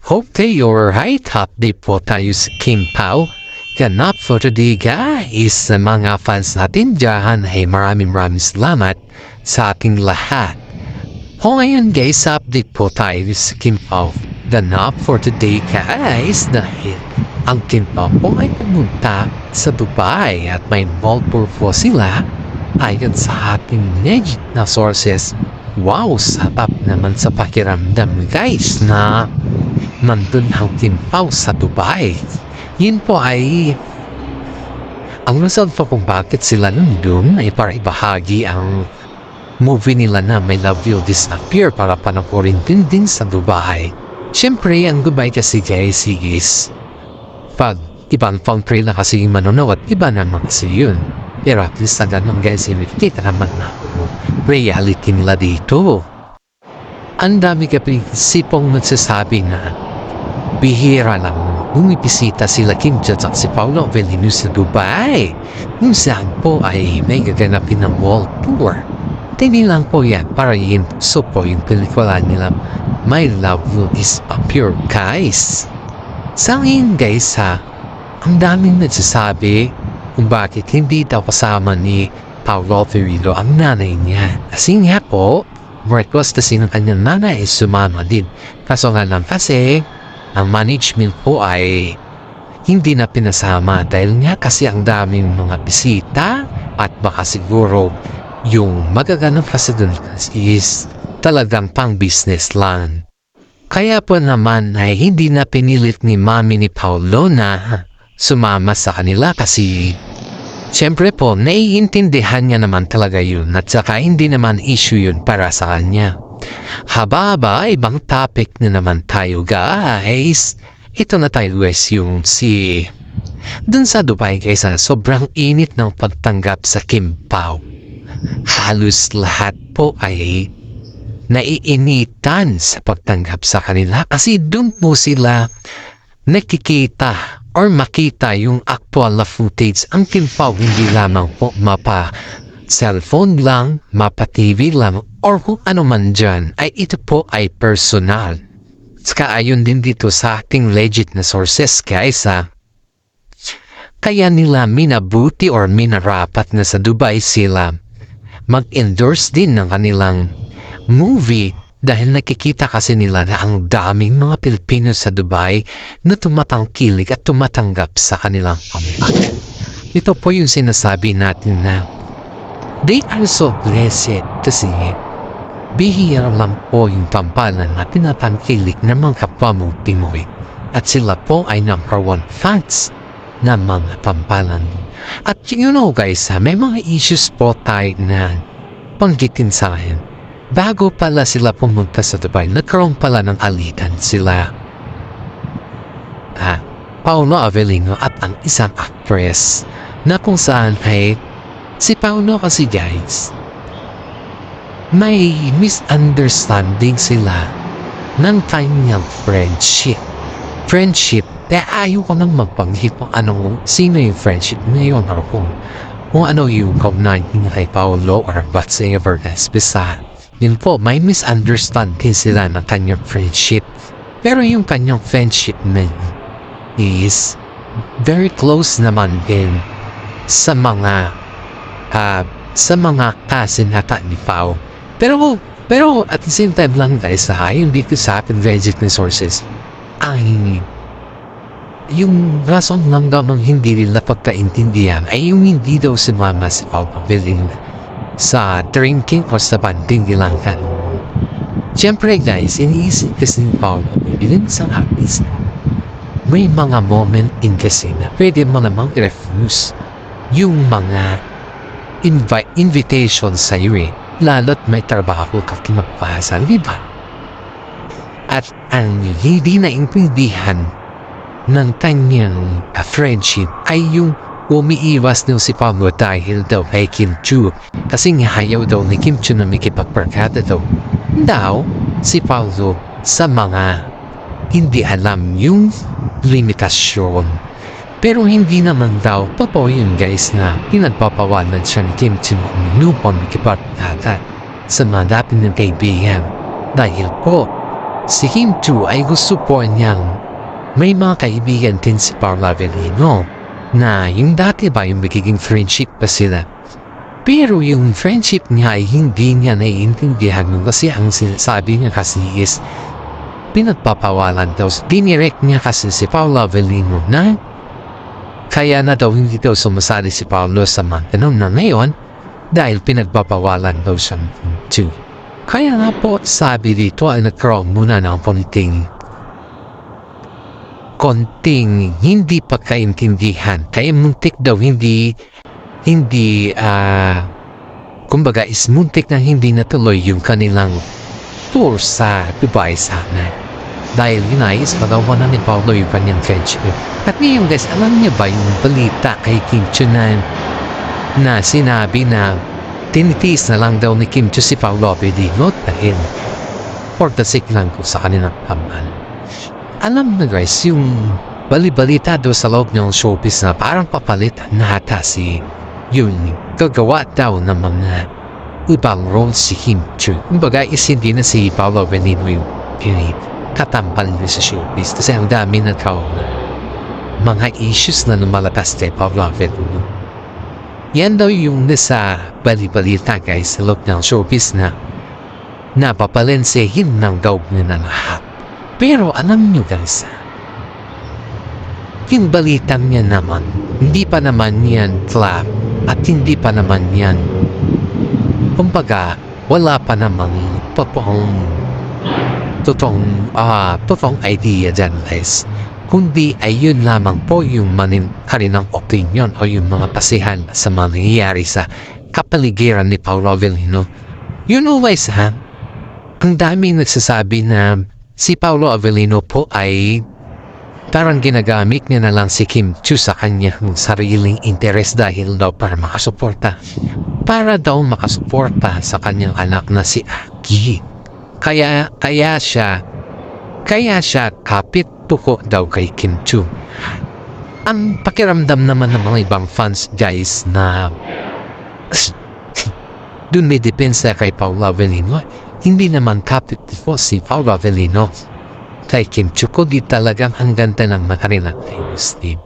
Okay, you're right. Update po tayo sa Kim Pao. Ganap for today guys. Sa mga fans natin dyan ay maraming salamat sa ating lahat. O ngayon guys, update po tayo sa Kim Pao. Ganap for today guys dahil ang Kim Pao po ay pumunta sa Dubai at may involved po sila ayon sa ating legit na sources. Wow, sarap naman sa pakiramdam guys na nandun ang Kim Pao sa Dubai. Yun po ay ang result po kung bakit sila nandun ay para ibahagi ang movie nila na My Love Will Disappear para panoorin din sa Dubai. Siyempre, ang Dubai kasi guys is pag ibang country na kasi yung manonood, iba naman kasi yun. Pero at least na ganun guys, kita naman na reality nila dito. Ang dami sipong nagsasabi na bihira lang bumibisita sila Kim Jong at si Paolo Avellino sa Dubai kung saan po ay may gaganapin ng world tour. Hindi lang po yan para yun so po yung pelikula nila My Love Will Disappear guys. Sa ngayon guys ha, ang daming nagsasabi kung bakit hindi daw kasama ni Paolo Avellino ang nanay niya. Kasi nga po request kasi ng kanyang nanay ay sumama din. Kaso nga lang kasi, ang management po ay hindi na pinasama dahil nga kasi ang daming mga bisita at baka siguro yung magaganap kasi dun is talagang pang business lang. Kaya po naman ay hindi na pinilit ni mami ni Paolo na sumama sa kanila kasi siyempre po, naiintindihan niya naman talaga yun at saka hindi naman issue yun para sa kanya. Haba, ibang topic na naman tayo guys. Ito na tayo guys yung dun sa Dubai guys sobrang init ng pagtanggap sa Kim Pao. Halos lahat po ay naiinitan sa pagtanggap sa kanila kasi dun po sila nakikita or makita yung actual na footage. Ang Kim Pao hindi lamang po mapa cellphone lang, mapa TV lang, or kung ano man dyan, ay ito po ay personal. Saka ayon din dito sa ating legit na sources guys ha. Kaya nila minabuti or minarapat na sa Dubai sila mag-endorse din ng kanilang movie dahil nakikita kasi nila na ang daming mga Pilipino sa Dubai na tumatangkilik at tumatanggap sa kanilang comeback. Ito po yung sinasabi natin na they are so blessed kasi bihira lang po yung tampalan na tinatangkilik ng mga kapwa mong Pinoy at sila po ay number 1 fans ng mga tampalan. At you know guys may mga issues po tayo na panggitin sa akin. Bago pala sila pumunta sa Dubai, nagkaroon pala ng alitan sila. Paolo Avellino at ang isang actress na kung saan ay si Paolo kasi guys, may misunderstanding sila ng kanyang friendship. Kaya ayaw ko nang magpanghit kung sino yung friendship ngayon or kung ano yung kaugnayan kay Paolo or whatsoever guys. Basta yun po, may misunderstanding sila ng kanyang friendship. Pero yung kanyang friendship man is very close naman din sa mga cousin ata ni Pao. Pero at the same time lang guys yung dito sa ating legit sources ay yung rason lang daw ng hindi nila pagkaintindihan ay yung hindi daw sumama si Paolo Avellino sa drinking o sa banding nilang Siyempre guys, iniisip kasi ni Paolo Avellino sa artist may mga moment in kasi na pwede mo namang i-refuse yung mga invitation sa iyo lalo't may trabaho ka kinagpasan, di ba? At ang hindi na intindihan ng kanyang friendship ay yung umiiwas daw si Paolo dahil daw kay Kim Chu kasi nga ayaw daw ni Kim Chu na makipagbarkada daw si Paolo sa mga hindi alam yung limitasyon. Pero hindi naman daw totoo yun guys na pinagpapawalan siya ni Kim Chu na uminupon makipagbarkada sa mga dating ng kaibigan dahil po Si Kim Chu ay gusto po niyang may mga kaibigan din si Paolo Avellino na yung dati ba yung magiging friendship pa sila. Pero yung friendship niya ay hindi niya naiintindihan kasi ang sinasabi niya kasi is pinagpapawalan daw. Dinirect niya kasi si Paolo Avellino na kaya na daw hindi daw sumasali si Paolo sa mga tanong na ngayon dahil pinagpapawalan daw siya ng Kim. Kaya nga po sabi dito ay nagkaroon muna ng konting hindi pagkaintindihan. Kaya muntik daw kumbaga is muntik na hindi natuloy yung kanilang tour sa Dubai sana. Dahil ginais pagawa ni Paolo yung kanyang friendship. At ngayon guys, alam niya ba yung balita kay Kim Chu na sinabi na tinitiis na lang daw ni Kim Chu si Paolo Avellino dahil for the sake lang ko sa kanilang paman. Alam na guys, yung balibalita daw sa loob ng showbiz na parang papalit na ata si yun gagawa daw ng mga ibang roles si Kim Chu. Kumbaga is hindi na si Paolo Avellino yung katampal niya sa showbiz kasi ang dami na mga issues na lumalabas kay Paolo Avellino. Yan daw yung nasa balibalita guys sa loob ng showbiz na napapalensehin ng daw niya na lahat. Pero alam nyo guys, yung balitang niya naman, hindi pa naman yan club at hindi pa naman yan, kumbaga, wala pa namang totoong idea dyan guys. Kundi ay yun lamang po yung kanilang opinion o yung mga pasihan sa mga nangyayari sa kapaligiran ni Paolo Avellino. You know guys ha, ang daming nagsasabi na si Paolo Avellino po ay parang ginagamit niya na lang si Kim Chu sa kanyang sariling interes dahil daw para makasuporta sa kanyang anak na si Aki. Kaya siya kapit tuko daw kay Kim Chu. Ang pakiramdam naman ng mga ibang fans guys na dun may depensa kay Paolo Avellino. Hindi naman kapit po si Paolo Avellino kay Kim Chu, kundi talagang ang ganda ng makarilang famous team.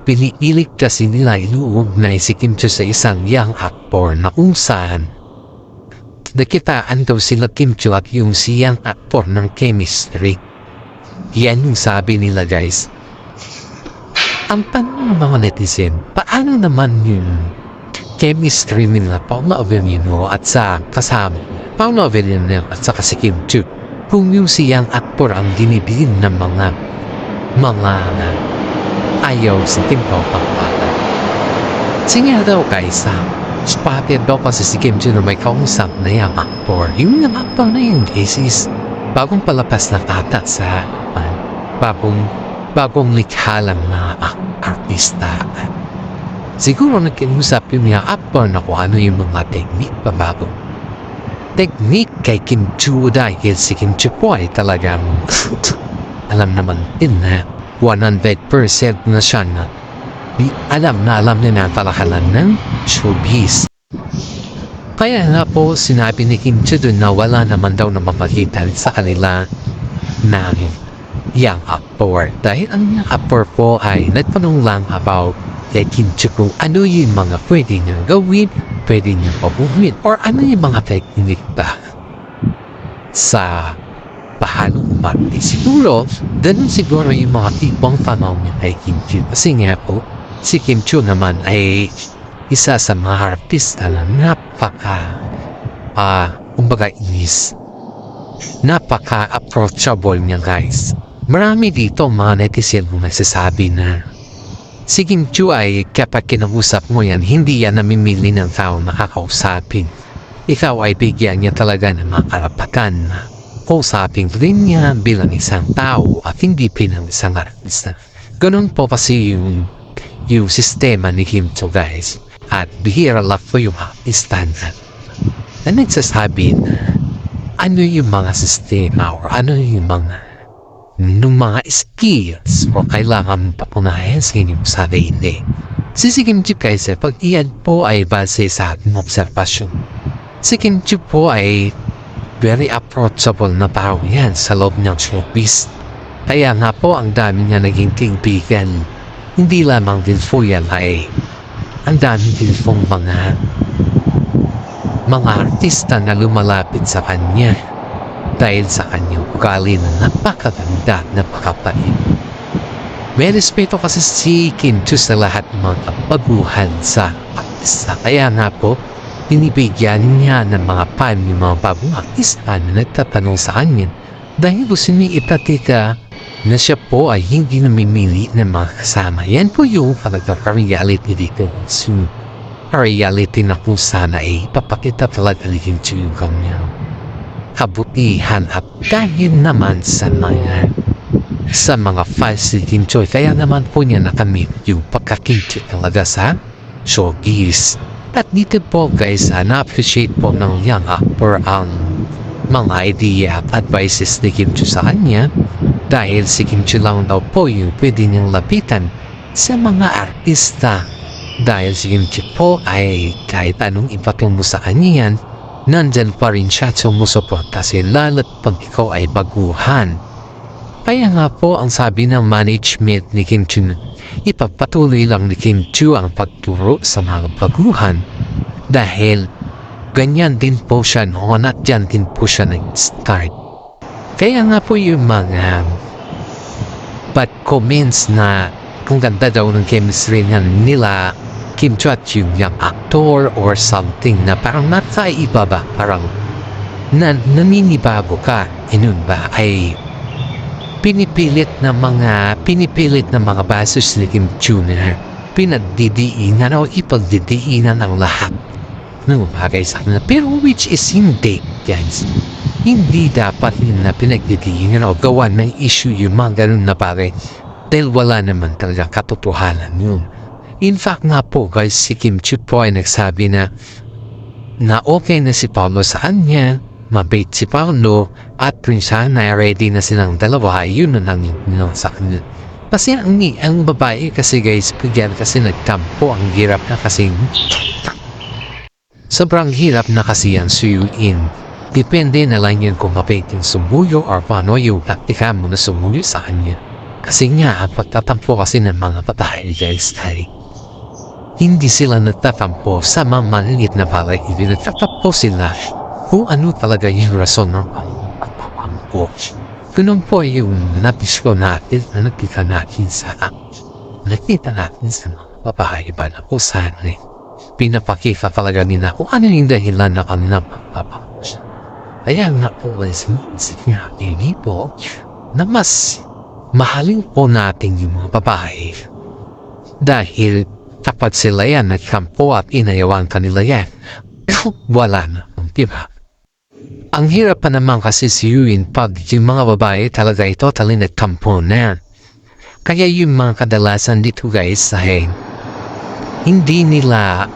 Pinipilit kasi nila iluugnay si Kim Chu sa isang young actor na kung saan nakitaan daw sila Kim Chu at yung si young actor ng chemistry. Yan yung sabi nila guys. Ang tanong ng mga netizen, paano naman yung chemistry nila Paolo Avellino at sa kasama Paolo Avellino at saka si Kim Chu kung yung siyang aktor ang dinibigin ng mga ayaw sa Kim Chu pagpata. Sige daw guys spotted daw kasi si Kim Chu na may kausap na yung aktor. Yung aktor na yung guys is bagong palabas na kata sa bagong likha lang na artista. Siguro nagkiusap yung mga aktor na kung ano yung mga technique kay Kim Chu dahil si Kim Chu po ay talagang alam naman din na 100% na siya na alam niya na talakalan ng showbiz. Kaya nga po sinabi ni Kim Chu dun na wala naman daw na mapakita sa kanila na young actor dahil ang young actor po ay nagtanong lang about kay Kim Chu kung ano yung mga pwede niyang gawin, pwede niyang pabuhin, or ano yung mga technique ba sa paano umarte. Siguro, ganun siguro yung mga tipong tanong niya kay Kim Chu. Kasi nga po, si Kim Chu naman ay isa sa mga artista na napaka-approachable niya guys. Marami dito mga netizen na nagsasabi na si Kim Chu ay kapag kinausap mo yan, hindi yan namimili ng tao na kakausapin. Ikaw ay bigyan niya talaga ng mga karapatan na kausapin rin niya bilang isang tao at hindi bilang isang artista. Ganun po kasi yung sistema ni Kim Chu guys. At bihira lang po yung artista na nagsasabi na ano yung mga sistema or ano yung mga skills o kailangan papunayan sa inyong sarili. Si Kim Chu guys, pag iyan po ay base sa ating observasyon. Si Kim Chu po ay very approachable na tao yan sa loob ng showbiz. Kaya nga po ang dami niya naging kaibigan. Hindi lamang din po yan ay ang dami din pong mga artista na lumalapit sa kanya dahil sa kanyang ugali na napakaganda at napakapait. May respeto kasi si Kim Chiu sa lahat ng mga baguhan sa artista. Kaya nga po, binibigyan niya ng mga fan yung mga bagong artista na nagtatanong sa kanya dahil gusto niya ipatika na siya po ay hindi namimili ng mga kasama. Yan po yung reality dito. So, reality na kung sana ay papakita talaga ni Kim Chiu yung kanyang kabutihan at dahil naman sa mga fans ni Kim Chiu, kaya naman po niya nakamit yung pagka-Kim Chiu talaga sa showbiz. At dito po guys, na-appreciate po ng young actor ang mga idea at advices ni Kim Chiu sa kanya dahil si Kim Chiu lang daw po yung pwede niyang lapitan sa mga artista dahil si Kim Chiu po ay kahit anong ipatungo sa kanya yan, nandyan pa rin siya sumusuporta lalo't pag ikaw ay baguhan. Kaya nga po ang sabi ng management ni Kim Chiu, ipapatuloy lang ni Kim Chiu ang pagturo sa mga baguhan dahil ganyan din po siya noon at dyan din po siya nag-start. Kaya nga po yung mga bad comments na kung ganda daw ng chemistry nila Kim Chiu at yung young actor or something na parang nakaiba ba, parang naninibago ka, inun ba ay pinipilit na mga basis ni Kim Chiu na pinagdidiinan o ipagdidiinan ng lahat ng bagay sa kanila. Pero which is hindi, guys. Hindi dapat na pinagdidiinan o gawan ng issue yung mga ganun na bagay dahil wala naman talaga katotohanan yun. In fact nga po guys, si Kim Chiu po ay nagsabi na okay na si Paolo sa kanya, mabait si Paolo, at rin siya na ready na silang dalawa, yun na lang yung sa kanya. Kasi ang babae kasi guys, bigyan kasi nagtampo, ang hirap na kasi sobrang hirap na kasi yan suyuin. Depende na lang yun kung mabait yung sumuyo or paano yung taktika mo na sumuyo sa kanya. Kasi nga, ang pagtatampo kasi ng mga babae guys ay hindi sila nagtatampo sa mga maliit na bagay, hindi nagtatampo sila kung ano talaga yung rason ng pagtatampo. Ganun po yung nabisko natin na nakita natin sa mga babae ba na kung saan pinapakita talaga nila kung ano yung dahilan na kanilang pagtatampo. Kaya nga po sinabi po na mas mahalin po natin yung mga babae dahil tapat sila yan nagkampo at inayawan kanila yan. Wala na, diba? Ang hirap pa naman kasi siyuin pag yung mga babae talaga ito totally nagkampo na. Kaya yung mga kadalasan dito guys ay hindi nila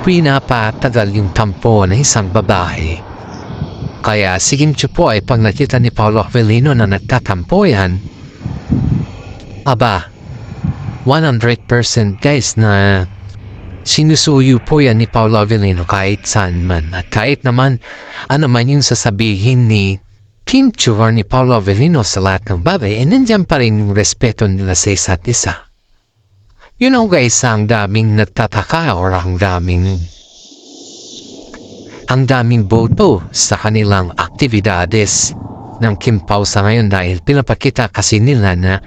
pinapatagal yung tampo ng isang babae. Kaya si Kim Chiu po ay pag nakita ni Paolo Avellino na nagtatampo yan, aba, 100% guys na sinusuyo po yan ni Paolo Avellino kahit saan man. At kahit naman ano man yung sasabihin ni Kim Chiu or ni Paolo Avellino sa lahat ng bagay, nandiyan pa rin yung respeto nila sa isa't isa. You know guys, ang daming nagtataka or ang daming boto sa kanilang aktibidades ng Kim Pao sa ngayon dahil pinapakita kasi nila na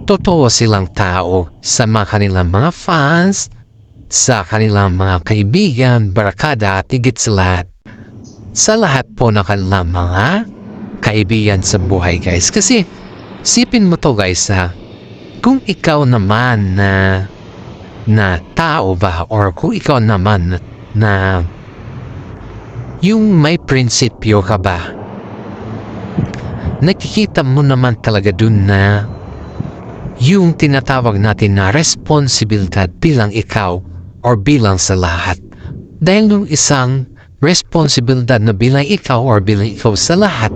totoo silang tao sa mga kanilang mga fans, sa kanilang mga kaibigan, barakada at higit sa lahat po ng kanilang mga kaibigan sa buhay guys. Kasi sipin mo to guys kung ikaw naman na tao ba or kung ikaw naman na yung may prinsipyo ka ba, nakikita mo naman talaga dun na yung tinatawag natin na responsibilidad bilang ikaw or bilang sa lahat. Dahil yung isang responsibilidad na bilang ikaw or bilang ikaw sa lahat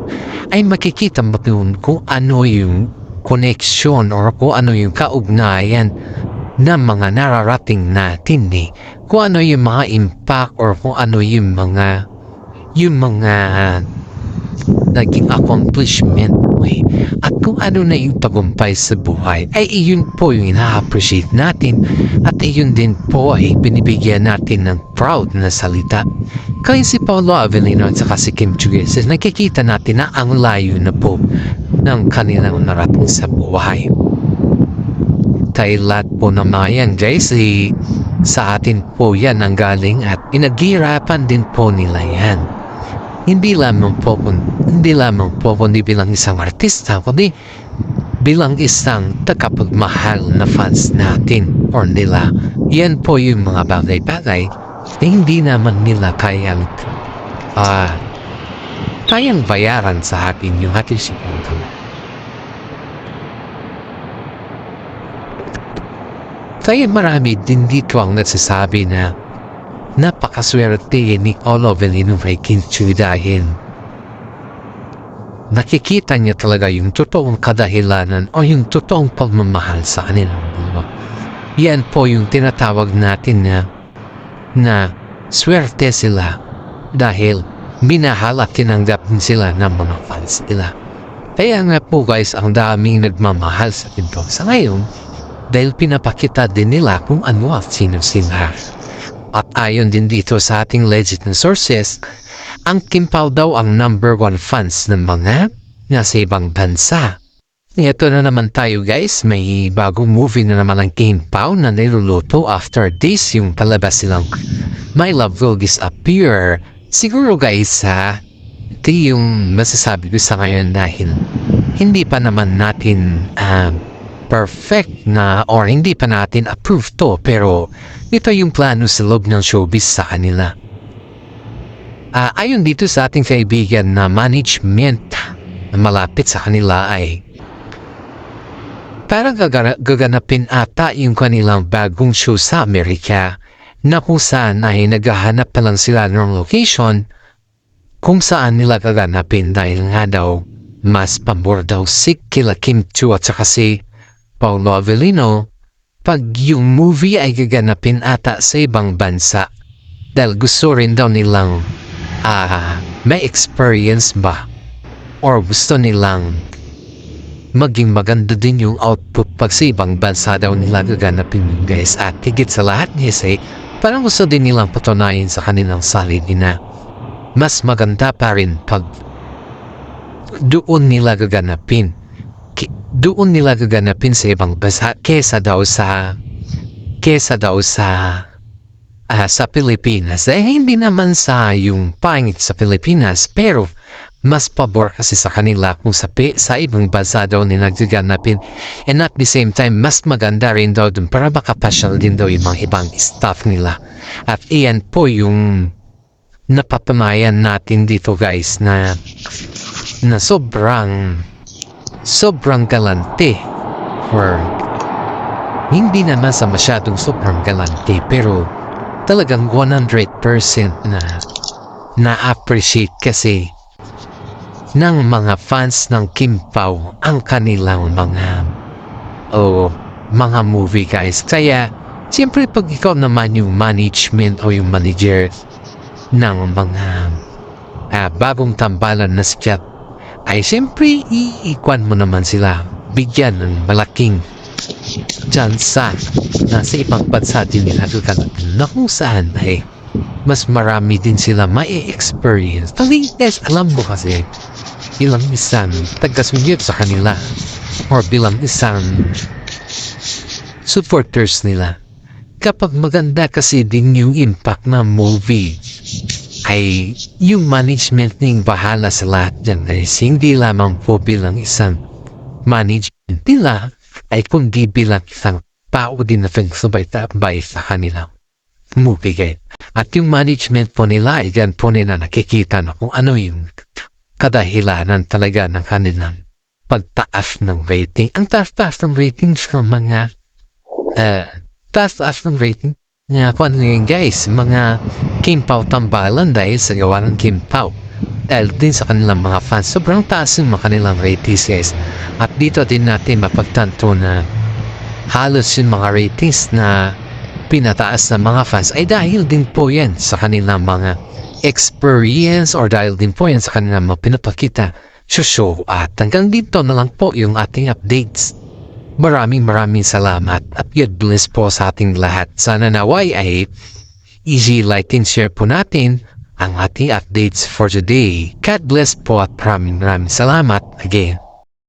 ay makikita mo dun kung ano yung connection or kung ano yung kaugnayan ng mga nararating natin kung ano yung mga impact or kung ano yung mga naging accomplishment mo eh. At kung ano na yung tagumpay sa buhay, ay iyon po yung ina-appreciate natin at iyon din po ay binibigyan natin ng proud na salita. Kaya si Paolo Avellino at saka si Kim Chiu-sik, nakikita natin na ang layo na po ng kanilang narating sa buhay. Tayo lahat po na mga yan guys, sa atin po yan ang galing at pinaghihirapan din po nila yan. Hindi lamang po kundi bilang isang artista, kundi bilang isang tagapagmahal na fans natin or nila. Yan po yung mga bagay-bagay na hindi naman nila kayang bayaran sa atin yung ating sinuntun. Kaya marami din dito ang nagsasabi na napakaswerte ni Paolo Avellino kay Kim Chiu dahil nakikita niya talaga yung totoong kadahilanan o yung totoong pagmamahal sa kanilang buwa. Yan po yung tinatawag natin na swerte sila dahil minahal at tinanggap din sila ng mga fans nila. Kaya nga po guys, ang daming nagmamahal sa pinto sa ngayon dahil pinapakita din nila kung ano at sino sila. At ayon din dito sa ating legit na sources, ang Kim Pao daw ang #1 fans ng mga nasa ibang bansa. Ito na naman tayo guys, may bagong movie na naman ang Kim Pao na niluluto after this yung palabas silang My Love Will Disappear. Siguro guys ito yung masasabi ko sa ngayon dahil hindi pa naman natin perfect na or hindi pa natin approved to, pero ito yung plano sa loob ng showbiz sa kanila. Ayon dito sa ating kaibigan na management na malapit sa kanila ay parang gaganapin ata yung kanilang bagong show sa Amerika na kung saan ay naghahanap pa lang sila ng location kung saan nila gaganapin dahil nga daw mas pabor daw si kila Kim Chiu at saka si Paolo Avellino pag yung movie ay gaganapin ata sa ibang bansa dahil gusto rin daw nilang may experience ba or gusto nilang maging maganda din yung output pag sa ibang bansa daw nila gaganapin yung guys. At higit sa lahat guys parang gusto din nilang patunayan sa kanilang sarili na mas maganda pa rin pag doon nila gaganapin sa ibang bansa kesa daw sa Pilipinas. Hindi naman sa yung pangit sa Pilipinas, pero mas pabor kasi sa kanila kung sa ibang bansa daw nila gaganapin, and at the same time mas maganda rin daw dun para makapasyal din daw yung mga ibang staff nila. At iyan po yung napatunayan natin dito guys na sobrang galante, or hindi naman sa masyadong sobrang galante, pero talagang 100% na appreciate kasi ng mga fans ng Kim Pao ang kanilang mga movie guys. Kaya siyempre pag ikaw naman yung management o yung manager ng mga bagong tambalan na sikat, ay siyempre iikwan mo naman sila, bigyan ng malaking tsansa na sa ibang bansa din nila gaganapin na kung saan ay mas marami din sila mai-experience. Guys, alam mo kasi bilang isang taga-sunyot sa kanila or bilang isang supporters nila, kapag maganda kasi din yung impact ng movie ay yung management ning bahala sa lahat dyan guys. Hindi lamang po bilang isang management nila ay kundi bilang isang tao din na pagsubay-tabay sa kanilang movie guys. At yung management po nila ay dyan po nila nakikita na kung ano yung kadahilanan talaga ng kanilang pagtaas ng rating. Ang taas-taas ng ratings ng mga taas-taas ng rating nga kung ano yun guys, mga Kim Pao tambalan dahil sa gawa ng Kim Pao dahil din sa kanilang mga fans. Sobrang taas yung mga kanilang ratings guys. At dito din natin mapagtanto na halos yung mga ratings na pinataas ng mga fans ay dahil din po yan sa kanilang mga experience or dahil din po yan sa kanilang mga pinapakita sa show. At hanggang dito na lang po yung ating updates. Maraming salamat at God bless po sa ating lahat. Sana naway ay easy like and share po natin ang ating updates for today. God bless po at maraming salamat again.